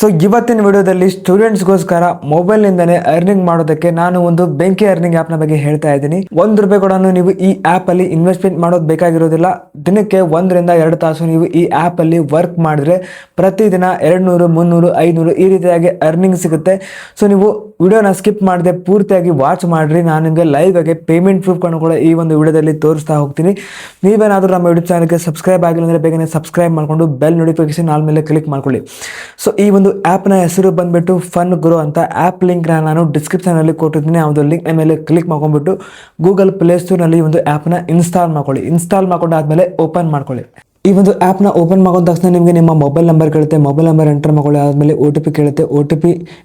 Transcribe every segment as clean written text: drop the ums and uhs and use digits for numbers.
So ಇವತ್ತಿನ ವಿಡಿಯೋದಲ್ಲಿ ಸ್ಟೂಡೆಂಟ್ಸ್ಗೋಸ್ಕರ ಮೊಬೈಲ್ನಿಂದನೇ earning ಮಾಡೋದಕ್ಕೆ ನಾನು ಒಂದು ಬೆಂಕಿ ಅರ್ನಿಂಗ್ ಆ್ಯಪ್ನ ಬಗ್ಗೆ ಹೇಳ್ತಾ ಇದ್ದೀನಿ. ₹1 ಕೂಡ ನೀವು ಈ ಆ್ಯಪಲ್ಲಿ ಇನ್ವೆಸ್ಟ್ಮೆಂಟ್ ಮಾಡೋದು ಬೇಕಾಗಿರೋದಿಲ್ಲ. ದಿನಕ್ಕೆ 1 ರಿಂದ 2 ತಾಸು ನೀವು ಈ ಆ್ಯಪಲ್ಲಿ ವರ್ಕ್ ಮಾಡಿದ್ರೆ ಪ್ರತಿದಿನ 200, 300, 500 ಈ ರೀತಿಯಾಗಿ ಅರ್ನಿಂಗ್ ಸಿಗುತ್ತೆ. ಸೊ ನೀವು ವಿಡಿಯೋನ ಸ್ಕಿಪ್ ಮಾಡದೆ ಪೂರ್ತಿಯಾಗಿ ವಾಚ್ ಮಾಡಿರಿ. ನಾನು ನಿಮಗೆ ಲೈವ್ ಆಗಿ ಪೇಮೆಂಟ್ ಪ್ರೂಫ್ಗಳನ್ನು ಕೂಡ ಈ ಒಂದು ವಿಡಿಯೋದಲ್ಲಿ ತೋರಿಸ್ತಾ ಹೋಗ್ತೀನಿ. ನೀವೇನಾದರೂ ನಮ್ಮ ಯೂಟ್ಯೂಬ್ ಚಾನಲ್ಗೆ ಸಬ್ಸ್ಕ್ರೈಬ್ ಆಗಿಲ್ಲ ಅಂದರೆ ಬೇಗನೆ ಸಬ್ಸ್ಕ್ರೈಬ್ ಮಾಡಿಕೊಂಡು ಬೆಲ್ ನೋಟಿಫಿಕೇಶನ್ ಆಲ್ ಮೇಲೆ ಕ್ಲಿಕ್ ಮಾಡ್ಕೊಳ್ಳಿ. ಸೊ ಈ ಒಂದು ಆ್ಯಪ್ನ ಹೆಸರು ಬಂದ್ಬಿಟ್ಟು ಫನ್ ಗ್ರೋ ಅಂತ. ಆ್ಯಪ್ ಲಿಂಕ್ನ ನಾನು ಡಿಸ್ಕ್ರಿಪ್ಷನಲ್ಲಿ ಕೊಟ್ಟಿದ್ದೀನಿ. ಆ ಒಂದು ಲಿಂಕ್ನ ಮೇಲೆ ಕ್ಲಿಕ್ ಮಾಡ್ಕೊಂಡ್ಬಿಟ್ಟು ಗೂಗಲ್ ಪ್ಲೇಸ್ಟೋರ್ನಲ್ಲಿ ಈ ಒಂದು ಆ್ಯಪ್ನ ಇನ್ಸ್ಟಾಲ್ ಮಾಡ್ಕೊಳ್ಳಿ. ಇನ್ಸ್ಟಾಲ್ ಮಾಡ್ಕೊಂಡಾದ್ಮೇಲೆ ಓಪನ್ ಮಾಡ್ಕೊಳ್ಳಿ. ಈ ಒಂದು ಆ್ಯಪ್ನ ಓಪನ್ ಮಾಡಿದ ತಕ್ಷಣ ನಿಮಗೆ ನಿಮ್ಮ ಮೊಬೈಲ್ ನಂಬರ್ ಕೇಳುತ್ತೆ. ಮೊಬೈಲ್ ನಂಬರ್ ಎಂಟರ್ ಮಾಡ್ಕೊಳ್ಳಿ. ಆದಮೇಲೆ OTP ಕೇಳುತ್ತೆ. OTP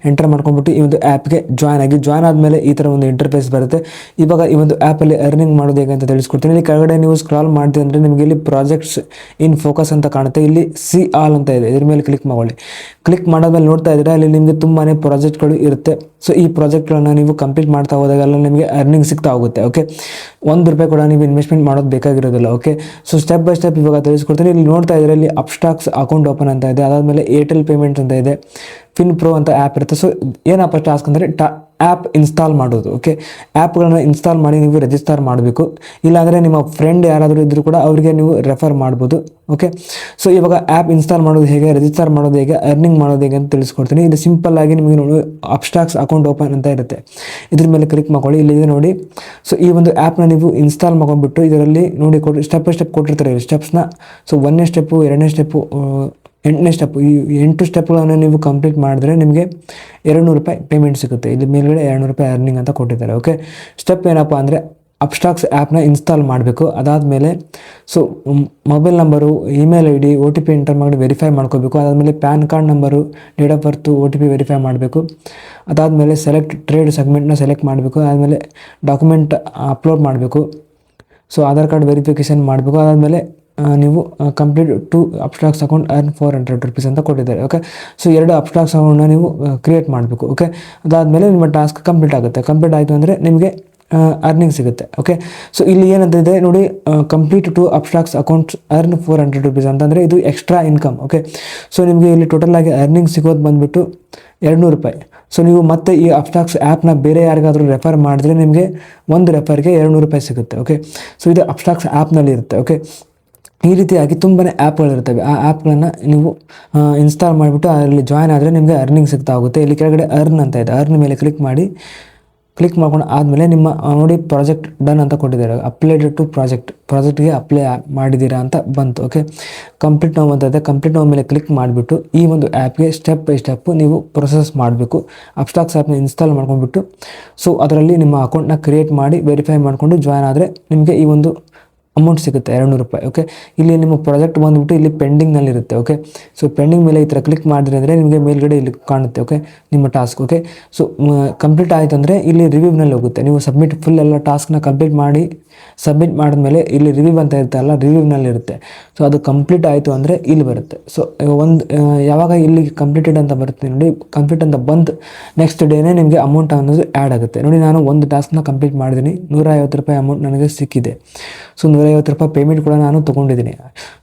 ಎಂಟರ್ ಮಾಡ್ಕೊಂಡ್ಬಿಟ್ಟು ಈ ಒಂದು ಆ್ಯಪ್ಗೆ ಜಾಯ್ನ್ ಆಗಿ. ಜಾಯ್ನ್ ಆದಮೇಲೆ ಈ ಥರ ಒಂದು ಇಂಟರ್ಫೇಸ್ ಬರುತ್ತೆ. ಇವಾಗ ಈ ಒಂದು ಆ್ಯಪಲ್ಲಿ ಅರ್ನಿಂಗ್ ಮಾಡೋದು ಹೇಗೆ ಅಂತ ತಿಳಿಸ್ಕೊಡ್ತೀನಿ. ಇಲ್ಲಿ ಕೆಳಗಡೆ ನೀವು ಸ್ಕ್ರಾಲ್ ಮಾಡ್ತೀವಿ ಅಂದರೆ ನಿಮಗೆ ಇಲ್ಲಿ ಪ್ರಾಜೆಕ್ಟ್ಸ್ ಇನ್ ಫೋಕಸ್ ಅಂತ ಕಾಣುತ್ತೆ. ಇಲ್ಲಿ ಸಿ ಆಲ್ ಅಂತ ಇದೆ, ಇದ್ರ ಮೇಲೆ ಕ್ಲಿಕ್ ಮಾಡ್ಕೊಳ್ಳಿ. ಕ್ಲಿಕ್ ಮಾಡಾದ್ಮೇಲೆ ನೋಡ್ತಾ ಇದ್ದೀರಾ ಇಲ್ಲಿ ನಿಮಗೆ ತುಂಬಾ ಪ್ರಾಜೆಕ್ಟ್ಗಳು ಇರುತ್ತೆ. ಸೊ ಈ ಪ್ರಾಜೆಕ್ಟ್ಗಳನ್ನು ನೀವು ಕಂಪ್ಲೀಟ್ ಮಾಡ್ತಾ ಹೋದಾಗೆಲ್ಲ ನಿಮಗೆ ಅರ್ನಿಂಗ್ ಸಿಗ್ತಾ ಹೋಗುತ್ತೆ. ಓಕೆ, ₹1 ಕೂಡ ನೀವು ಇನ್ವೆಸ್ಟ್ಮೆಂಟ್ ಮಾಡೋದು ಬೇಕಾಗಿರೋದಿಲ್ಲ. Okay, so step by step ಇವಾಗ ತಿಳಿಸ್ಕೊಡ್ತೀನಿ. ಇಲ್ಲಿ ನೋಡ್ತಾ ಇದ್ರೆ ಇಲ್ಲಿ ಅಪ್ಸ್ಟಾಕ್ಸ್ ಅಕೌಂಟ್ ಓಪನ್ ಅಂತ ಇದೆ. ಅದಾದಮೇಲೆ ಏರ್ಟೆಲ್ ಪೇಮೆಂಟ್ಸ್ ಅಂತ ಇದೆ. ಫಿನ್ ಪ್ರೋ ಅಂತ ಆ್ಯಪ್ ಇರುತ್ತೆ. ಸೊ ಏನಪ್ಪ ಟಾಸ್ಕ್ ಅಂದರೆ ಆ್ಯಪ್ ಇನ್ಸ್ಟಾಲ್ ಮಾಡೋದು. ಓಕೆ, ಆ್ಯಪ್ಗಳನ್ನು ಇನ್ಸ್ಟಾಲ್ ಮಾಡಿ ನೀವು ರಿಜಿಸ್ಟರ್ ಮಾಡಬೇಕು. ಇಲ್ಲಾಂದರೆ ನಿಮ್ಮ ಫ್ರೆಂಡ್ ಯಾರಾದರೂ ಇದ್ದರೂ ಕೂಡ ಅವರಿಗೆ ನೀವು ರೆಫರ್ ಮಾಡ್ಬೋದು. ಓಕೆ, ಸೊ ಇವಾಗ ಆ್ಯಪ್ ಇನ್ಸ್ಟಾಲ್ ಮಾಡೋದು ಹೇಗೆ, ರಿಜಿಸ್ಟರ್ ಮಾಡೋದು ಹೇಗೆ, ಅರ್ನಿಂಗ್ ಮಾಡೋದು ಹೇಗೆ ಅಂತ ತಿಳಿಸ್ಕೊಡ್ತೀನಿ. ಇದು ಸಿಂಪಲ್ ಆಗಿ ನಿಮಗೆ ನೋಡಿ ಅಪ್ಸ್ಟಾಕ್ಸ್ ಅಕೌಂಟ್ ಓಪನ್ ಅಂತ ಇರುತ್ತೆ. ಇದ್ರ ಮೇಲೆ ಕ್ಲಿಕ್ ಮಾಡ್ಕೊಳ್ಳಿ. ಇಲ್ಲಿದೆ ನೋಡಿ. ಸೊ ಈ ಒಂದು ಆ್ಯಪ್ನ ನೀವು ಇನ್ಸ್ಟಾಲ್ ಮಾಡ್ಕೊಂಡ್ಬಿಟ್ಟು ಇದರಲ್ಲಿ ನೋಡಿ ಸ್ಟೆಪ್ ಬೈ ಸ್ಟೆಪ್ ಕೊಟ್ಟಿರ್ತಾರೆ ಸ್ಟೆಪ್ಸ್ನ. ಸೊ 1ನೇ ಸ್ಟೆಪ್ಪು, 2ನೇ ಸ್ಟೆಪ್ಪು, 8ನೇ ಸ್ಟೆಪ್ಪು, ಈ 8 ಸ್ಟೆಪ್ಗಳನ್ನು ನೀವು ಕಂಪ್ಲೀಟ್ ಮಾಡಿದ್ರೆ ನಿಮಗೆ ₹200 ಪೇಮೆಂಟ್ ಸಿಗುತ್ತೆ. ಇಲ್ಲಿ ಮೇಲ್ಗಡೆ ₹200 ಅರ್ನಿಂಗ್ ಅಂತ ಕೊಟ್ಟಿದ್ದಾರೆ. ಓಕೆ, ಸ್ಟೆಪ್ ಏನಪ್ಪ ಅಂದರೆ ಅಪ್ಸ್ಟಾಕ್ಸ್ ಆ್ಯಪ್ನ ಇನ್ಸ್ಟಾಲ್ ಮಾಡಬೇಕು. ಅದಾದಮೇಲೆ so mobile number, email ID, OTP enter ಮಾಡಿ ವೆರಿಫೈ ಮಾಡ್ಕೋಬೇಕು. ಅದಾದಮೇಲೆ PAN card number, date of birth, OTP verify ಮಾಡಬೇಕು. ಅದಾದಮೇಲೆ ಸೆಲೆಕ್ಟ್ ಟ್ರೇಡ್ ಸೆಗ್ಮೆಂಟ್ನ ಸೆಲೆಕ್ಟ್ ಮಾಡಬೇಕು. ಆದಮೇಲೆ ಡಾಕ್ಯುಮೆಂಟ್ ಅಪ್ಲೋಡ್ ಮಾಡಬೇಕು. ಸೊ ಆಧಾರ್ ಕಾರ್ಡ್ ವೆರಿಫಿಕೇಷನ್ ಮಾಡಬೇಕು. ಅದಾದಮೇಲೆ ನೀವು complete to Upstox account earn ₹400 ಅಂತ ಕೊಟ್ಟಿದ್ದಾರೆ. ಓಕೆ, ಸೊ 2 ಅಪ್ಸ್ಟಾಕ್ಸ್ ಅಕೌಂಟ್ನ ನೀವು ಕ್ರಿಯೇಟ್ ಮಾಡಬೇಕು. ಓಕೆ, ಅದಾದಮೇಲೆ ನಿಮ್ಮ ಟಾಸ್ಕ್ ಕಂಪ್ಲೀಟ್ ಆಗುತ್ತೆ. ಕಂಪ್ಲೀಟ್ ಆಯಿತು ಅಂದರೆ ನಿಮಗೆ ಅರ್ನಿಂಗ್ ಸಿಗುತ್ತೆ. ಓಕೆ, ಸೊ ಇಲ್ಲಿ ಏನಂತ ಇದೆ ನೋಡಿ, complete to Upstox accounts earn ₹400 ಅಂತಂದರೆ ಇದು ಎಕ್ಸ್ಟ್ರಾ ಇನ್ಕಮ್. ಓಕೆ, ಸೊ ನಿಮಗೆ ಇಲ್ಲಿ ಟೋಟಲ್ ಆಗಿ ಅರ್ನಿಂಗ್ ಸಿಗೋದು ಬಂದುಬಿಟ್ಟು ₹200. ಸೊ ನೀವು ಮತ್ತೆ ಈ ಅಪ್ಸ್ಟಾಕ್ಸ್ ಆ್ಯಪ್ನ ಬೇರೆ ಯಾರಿಗಾದರೂ ರೆಫರ್ ಮಾಡಿದ್ರೆ ನಿಮಗೆ ಒಂದು ರೆಫರ್ಗೆ ₹200 ಸಿಗುತ್ತೆ. ಓಕೆ, ಸೊ ಇದು ಅಪ್ಸ್ಟಾಕ್ಸ್ ಆ್ಯಪ್ನಲ್ಲಿ ಇರುತ್ತೆ. ಓಕೆ, ಈ ರೀತಿಯಾಗಿ ತುಂಬಾ ಆ್ಯಪ್ಗಳಿರ್ತವೆ. ಆ ಆ್ಯಪ್ಗಳನ್ನು ನೀವು ಇನ್ಸ್ಟಾಲ್ ಮಾಡಿಬಿಟ್ಟು ಅದರಲ್ಲಿ ಜಾಯ್ನ್ ಆದರೆ ನಿಮಗೆ ಅರ್ನಿಂಗ್ ಸಿಗ್ತಾ ಹೋಗುತ್ತೆ. ಇಲ್ಲಿ ಕೆಳಗಡೆ ಅರ್ನ್ ಅಂತ ಇದೆ. ಅರ್ನ್ ಮೇಲೆ ಕ್ಲಿಕ್ ಮಾಡಿ. ಕ್ಲಿಕ್ ಮಾಡ್ಕೊಂಡು ಆದಮೇಲೆ ನಿಮ್ಮ ನೋಡಿ ಪ್ರಾಜೆಕ್ಟ್ ಡನ್ ಅಂತ ಕೊಟ್ಟಿದ್ದಾರೆ. ಅಪ್ಲೈಡೆಡ್ ಟು ಪ್ರಾಜೆಕ್ಟ್ಗೆ ಅಪ್ಲೈ ಮಾಡಿದ್ದೀರಾ ಅಂತ ಬಂತು. ಓಕೆ, ಕಂಪ್ಲೀಟ್ ನೋ ಅಂತ ಇದೆ. ಕಂಪ್ಲೀಟ್ ನೋ ಮೇಲೆ ಕ್ಲಿಕ್ ಮಾಡಿಬಿಟ್ಟು ಈ ಒಂದು ಆ್ಯಪ್ಗೆ ಸ್ಟೆಪ್ ಬೈ ಸ್ಟೆಪ್ಪು ನೀವು ಪ್ರೊಸೆಸ್ ಮಾಡಬೇಕು. ಅಪ್ಸ್ಟಾಕ್ಸ್ ಆ್ಯಪ್ನ ಇನ್ಸ್ಟಾಲ್ ಮಾಡ್ಕೊಂಡ್ಬಿಟ್ಟು ಸೊ ಅದರಲ್ಲಿ ನಿಮ್ಮ ಅಕೌಂಟ್ನ ಕ್ರಿಯೇಟ್ ಮಾಡಿ ವೆರಿಫೈ ಮಾಡಿಕೊಂಡು ಜಾಯ್ನ್ ಆದರೆ ನಿಮಗೆ ಈ ಒಂದು ಅಮೌಂಟ್ ಸಿಗುತ್ತೆ ₹200. ಓಕೆ, ಇಲ್ಲಿ ನಿಮ್ಮ ಪ್ರಾಜೆಕ್ಟ್ ಬಂದುಬಿಟ್ಟು ಇಲ್ಲಿ ಪೆಂಡಿಂಗ್ನಲ್ಲಿರುತ್ತೆ. ಓಕೆ, ಸೊ ಪೆಂಡಿಂಗ್ ಮೇಲೆ ಈ ಥರ ಕ್ಲಿಕ್ ಮಾಡಿದ್ರೆ ಅಂದರೆ ನಿಮಗೆ ಮೇಲ್ಗಡೆ ಇಲ್ಲಿ ಕಾಣುತ್ತೆ. ಓಕೆ, ನಿಮ್ಮ ಟಾಸ್ಕ್. ಓಕೆ, ಸೊ ಕಂಪ್ಲೀಟ್ ಆಯಿತು ಅಂದರೆ ಇಲ್ಲಿ ರಿವ್ಯೂವ್ನಲ್ಲಿ ಹೋಗುತ್ತೆ. ನೀವು ಸಬ್ಮಿಟ್ ಫುಲ್ ಎಲ್ಲ ಟಾಸ್ಕ್ನ ಕಂಪ್ಲೀಟ್ ಮಾಡಿ ಸಬ್ಮಿಟ್ ಮಾಡಿದ್ಮೇಲೆ ಇಲ್ಲಿ ರಿವ್ಯೂ ಅಂತ ಇರುತ್ತೆ ಅಲ್ಲ, ರಿವ್ಯೂವ್ನಲ್ಲಿರುತ್ತೆ. ಸೊ ಅದು ಕಂಪ್ಲೀಟ್ ಆಯಿತು ಅಂದರೆ ಇಲ್ಲಿ ಬರುತ್ತೆ. ಸೊ ಯಾವಾಗ ಇಲ್ಲಿ ಕಂಪ್ಲೀಟೆಡ್ ಅಂತ ಬರುತ್ತೆ ನೋಡಿ, ಕಂಪ್ಲೀಟ್ ಅಂತ ಬಂದು ನೆಕ್ಸ್ಟ್ ಡೇನೇ ನಿಮಗೆ ಅಮೌಂಟ್ ಅನ್ನೋದು ಆ್ಯಡ್ ಆಗುತ್ತೆ. ನೋಡಿ ನಾನು ಒಂದು ಟಾಸ್ಕ್ನ ಕಂಪ್ಲೀಟ್ ಮಾಡಿದ್ದೀನಿ, ₹150 ಅಮೌಂಟ್ ನನಗೆ ಸಿಕ್ಕಿದೆ. ಸೊ ₹150 ಪೇಮೆಂಟ್ ಕೂಡ ನಾನು ತೊಗೊಂಡಿದ್ದೀನಿ.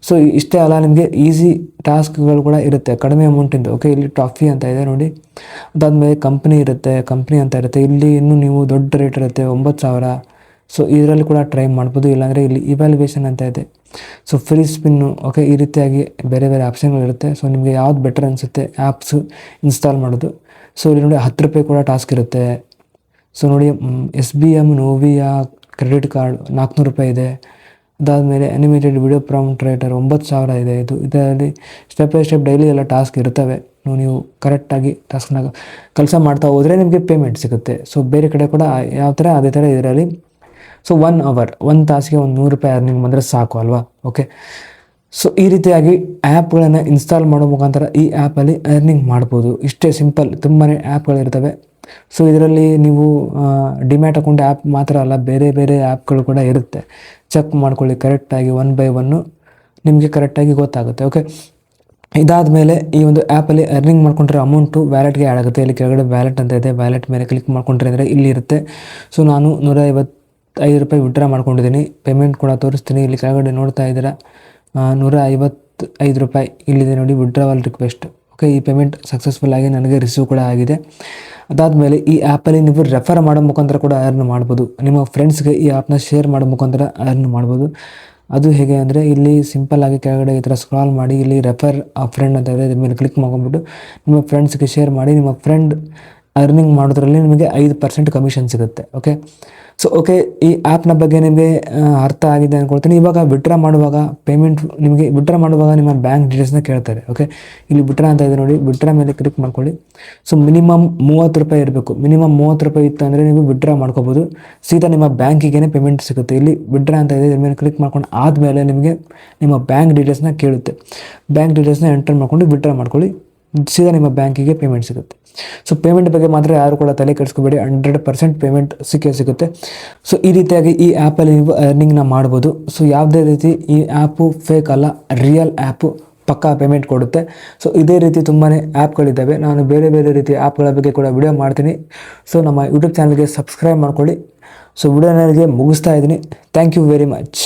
ಸೊ ಇಷ್ಟೇ ಅಲ್ಲ, ನಿಮಗೆ ಈಸಿ ಟಾಸ್ಕ್ಗಳು ಕೂಡ ಇರುತ್ತೆ ಕಡಿಮೆ ಅಮೌಂಟಿಂದ. ಓಕೆ, ಇಲ್ಲಿ ಟ್ರಾಫಿ ಅಂತ ಇದೆ ನೋಡಿ. ಅದಾದಮೇಲೆ ಕಂಪ್ನಿ ಅಂತ ಇರುತ್ತೆ. ಇಲ್ಲಿ ಇನ್ನೂ ನೀವು ದೊಡ್ಡ ರೇಟ್ ಇರುತ್ತೆ, 9,000. ಸೊ ಇದರಲ್ಲಿ ಕೂಡ ಟ್ರೈ ಮಾಡ್ಬೋದು. ಇಲ್ಲಾಂದರೆ ಇಲ್ಲಿ ಇವ್ಯಾಲ್ಯುವೇಷನ್ ಅಂತ ಇದೆ. So free spin. ಓಕೆ, ಈ ರೀತಿಯಾಗಿ ಬೇರೆ ಬೇರೆ ಆಪ್ಷನ್ಗಳಿರುತ್ತೆ. ಸೊ ನಿಮಗೆ ಯಾವ್ದು ಬೆಟರ್ ಅನಿಸುತ್ತೆ ಆ್ಯಪ್ಸು ಇನ್ಸ್ಟಾಲ್ ಮಾಡೋದು. ಸೊ ಇಲ್ಲಿ ನೋಡಿ ₹10 ಕೂಡ ಟಾಸ್ಕ್ ಇರುತ್ತೆ. ಸೊ ನೋಡಿ SBM ನೋವಿಯಾ ಕ್ರೆಡಿಟ್ ಕಾರ್ಡ್ ₹400 ಇದೆ. ಅದಾದಮೇಲೆ ಅನಿಮೇಟೆಡ್ ವಿಡಿಯೋ ಪ್ರಾಂಪ್ಟ್ ರೈಟರ್ 9,000 ಇದೆ. ಇದರಲ್ಲಿ ಸ್ಟೆಪ್ ಬೈ ಸ್ಟೆಪ್ ಡೈಲಿ ಎಲ್ಲ ಟಾಸ್ಕ್ ಇರ್ತವೆ. ನೀವು ಕರೆಕ್ಟಾಗಿ ಟಾಸ್ಕ್ನಾಗ ಕೆಲಸ ಮಾಡ್ತಾ ಹೋದರೆ ನಿಮಗೆ ಪೇಮೆಂಟ್ ಸಿಗುತ್ತೆ. ಸೊ ಬೇರೆ ಕಡೆ ಕೂಡ ಯಾವ ಥರ ಅದೇ ಥರ ಇದರಲ್ಲಿ. ಸೊ 1 ಅವರ್, 1 ತಾಸಿಗೆ ಒಂದು ₹100 ಅರ್ನಿಂಗ್ ಬಂದರೆ ಸಾಕು ಅಲ್ವಾ. ಓಕೆ, ಸೊ ಈ ರೀತಿಯಾಗಿ ಆ್ಯಪ್ಗಳನ್ನು ಇನ್ಸ್ಟಾಲ್ ಮಾಡೋ ಮುಖಾಂತರ ಈ ಆ್ಯಪಲ್ಲಿ ಅರ್ನಿಂಗ್ ಮಾಡ್ಬೋದು. ಇಷ್ಟೇ ಸಿಂಪಲ್. ತುಂಬಾ ಆ್ಯಪ್ಗಳಿರ್ತವೆ. ಸೊ ಇದರಲ್ಲಿ ನೀವು ಡಿಮ್ಯಾಟ್ ಅಕೌಂಟ್ ಆ್ಯಪ್ ಮಾತ್ರ ಅಲ್ಲ, ಬೇರೆ ಬೇರೆ ಆ್ಯಪ್ಗಳು ಕೂಡ ಇರುತ್ತೆ. ಚೆಕ್ ಮಾಡ್ಕೊಳ್ಳಿ ಕರೆಕ್ಟಾಗಿ. 1 ಬೈ 1 ನಿಮಗೆ ಕರೆಕ್ಟಾಗಿ ಗೊತ್ತಾಗುತ್ತೆ. ಓಕೆ, ಇದಾದ ಮೇಲೆ ಈ ಒಂದು ಆ್ಯಪಲ್ಲಿ ಅರ್ನಿಂಗ್ ಮಾಡ್ಕೊಂಡ್ರೆ ಅಮೌಂಟು ವ್ಯಾಲೆಟ್ಗೆ ಆ್ಯಡ್ ಆಗುತ್ತೆ. ಇಲ್ಲಿ ಕೆಳಗಡೆ ವ್ಯಾಲೆಟ್ ಅಂತ ಇದೆ. ವ್ಯಾಲೆಟ್ ಮೇಲೆ ಕ್ಲಿಕ್ ಮಾಡ್ಕೊಂಡ್ರೆ ಅಂದರೆ ಇಲ್ಲಿ ಇರುತ್ತೆ. ಸೊ ನಾನು ₹155 ವಿಡ್ರಾ ಮಾಡ್ಕೊಂಡಿದ್ದೀನಿ. ಪೇಮೆಂಟ್ ಕೂಡ ತೋರಿಸ್ತೀನಿ. ಇಲ್ಲಿ ಕೆಳಗಡೆ ನೋಡ್ತಾ ಇದ್ದೀರಾ ₹155 ಇಲ್ಲಿದೆ ನೋಡಿ, ವಿಡ್ರಾವಲ್ ರಿಕ್ವೆಸ್ಟ್. ಓಕೆ, ಈ ಪೇಮೆಂಟ್ ಸಕ್ಸಸ್ಫುಲ್ ಆಗಿ ನನಗೆ ರಿಸೀವ್ ಕೂಡ ಆಗಿದೆ. ಅದಾದಮೇಲೆ ಈ ಆ್ಯಪಲ್ಲಿ ನೀವು ರೆಫರ್ ಮಾಡೋ ಮುಖಾಂತರ ಕೂಡ ಅರ್ನ್ ಮಾಡ್ಬೋದು. ನಿಮ್ಮ ಫ್ರೆಂಡ್ಸ್ಗೆ ಈ ಆ್ಯಪ್ನ ಶೇರ್ ಮಾಡೋ ಮುಖಾಂತರ ಅರ್ನ್ ಮಾಡ್ಬೋದು. ಅದು ಹೇಗೆ ಅಂದರೆ ಇಲ್ಲಿ ಸಿಂಪಲ್ ಆಗಿ ಕೆಳಗಡೆ ಈ ಥರ ಸ್ಕ್ರಾಲ್ ಮಾಡಿ ಇಲ್ಲಿ ರೆಫರ್ ಆ ಫ್ರೆಂಡ್ ಅಂತ ಇದೆ, ಇದ್ರ ಮೇಲೆ ಕ್ಲಿಕ್ ಮಾಡ್ಕೊಂಡ್ಬಿಟ್ಟು ನಿಮ್ಮ ಫ್ರೆಂಡ್ಸ್ಗೆ ಶೇರ್ ಮಾಡಿ. ನಿಮ್ಮ ಫ್ರೆಂಡ್ ಅರ್ನಿಂಗ್ ಮಾಡೋದ್ರಲ್ಲಿ ನಿಮಗೆ 5% ಕಮಿಷನ್ ಸಿಗುತ್ತೆ. ಓಕೆ, ಸೊ ಓಕೆ, ಈ ಆ್ಯಪ್ನ ಬಗ್ಗೆ ನಿಮಗೆ ಅರ್ಥ ಆಗಿದೆ ಅಂದ್ಕೊಳ್ತೀನಿ. ಇವಾಗ ವಿಡ್ರಾ ಮಾಡುವಾಗ ನಿಮಗೆ ವಿಡ್ರಾ ಮಾಡುವಾಗ ನಿಮ್ಮ ಬ್ಯಾಂಕ್ ಡೀಟೇಲ್ಸ್ನ ಕೇಳ್ತಾರೆ. ಓಕೆ, ಇಲ್ಲಿ ವಿಡ್ರಾ ಅಂತ ಇದೆ ನೋಡಿ, ವಿಡ್ರಾ ಮೇಲೆ ಕ್ಲಿಕ್ ಮಾಡ್ಕೊಳ್ಳಿ. ಸೊ ಮಿನಿಮಮ್ 30 ರೂಪಾಯಿ ಇರಬೇಕು. ಮಿನಿಮಮ್ 30 ರೂಪಾಯಿ ಇತ್ತು ಅಂದರೆ ನೀವು ವಿಡ್ರಾ ಮಾಡ್ಕೋಬೋದು. ಸೀದಾ ನಿಮ್ಮ ಬ್ಯಾಂಕಿಗೆ ಪೇಮೆಂಟ್ ಸಿಗುತ್ತೆ. ಇಲ್ಲಿ ವಿಡ್ರಾ ಅಂತ ಇದೆ, ಇದ್ರ ಮೇಲೆ ಕ್ಲಿಕ್ ಮಾಡ್ಕೊಂಡು ಆದಮೇಲೆ ನಿಮಗೆ ನಿಮ್ಮ ಬ್ಯಾಂಕ್ ಡೀಟೇಲ್ಸ್ನ ಕೇಳುತ್ತೆ. ಬ್ಯಾಂಕ್ ಡೀಟೇಲ್ಸ್ನ ಎಂಟರ್ ಮಾಡ್ಕೊಂಡು ವಿಡ್ರಾ ಮಾಡ್ಕೊಳ್ಳಿ, ಸೀದಾ ನಿಮ್ಮ ಬ್ಯಾಂಕಿಗೆ ಪೇಮೆಂಟ್ ಸಿಗುತ್ತೆ. ಸೊ ಪೇಮೆಂಟ್ ಬಗ್ಗೆ ಮಾತ್ರ ಯಾರು ಕೂಡ ತಲೆ ಕೆಡಿಸ್ಕೋಬೇಡಿ, 100% ಪೇಮೆಂಟ್ ಸಿಗುತ್ತೆ. ಸೊ ಈ ರೀತಿಯಾಗಿ ಈ ಆ್ಯಪಲ್ಲಿ ನೀವು ಅರ್ನಿಂಗ್ನ ಮಾಡ್ಬೋದು. ಸೊ ಯಾವುದೇ ರೀತಿ ಈ ಆ್ಯಪು ಫೇಕ್ ಅಲ್ಲ, ರಿಯಲ್ ಆ್ಯಪು ಪಕ್ಕಾ ಪೇಮೆಂಟ್ ಕೊಡುತ್ತೆ. ಸೊ ಇದೇ ರೀತಿ ತುಂಬಾ ಆ್ಯಪ್ಗಳಿದ್ದಾವೆ. ನಾನು ಬೇರೆ ಬೇರೆ ರೀತಿಯ ಆ್ಯಪ್ಗಳ ಬಗ್ಗೆ ಕೂಡ ವಿಡಿಯೋ ಮಾಡ್ತೀನಿ. ಸೊ ನಮ್ಮ ಯೂಟ್ಯೂಬ್ ಚಾನಲ್ಗೆ ಸಬ್ಸ್ಕ್ರೈಬ್ ಮಾಡ್ಕೊಳ್ಳಿ. ಸೊ ವಿಡಿಯೋನಿಗೆ ಮುಗಿಸ್ತಾ ಇದ್ದೀನಿ. Thank you very much.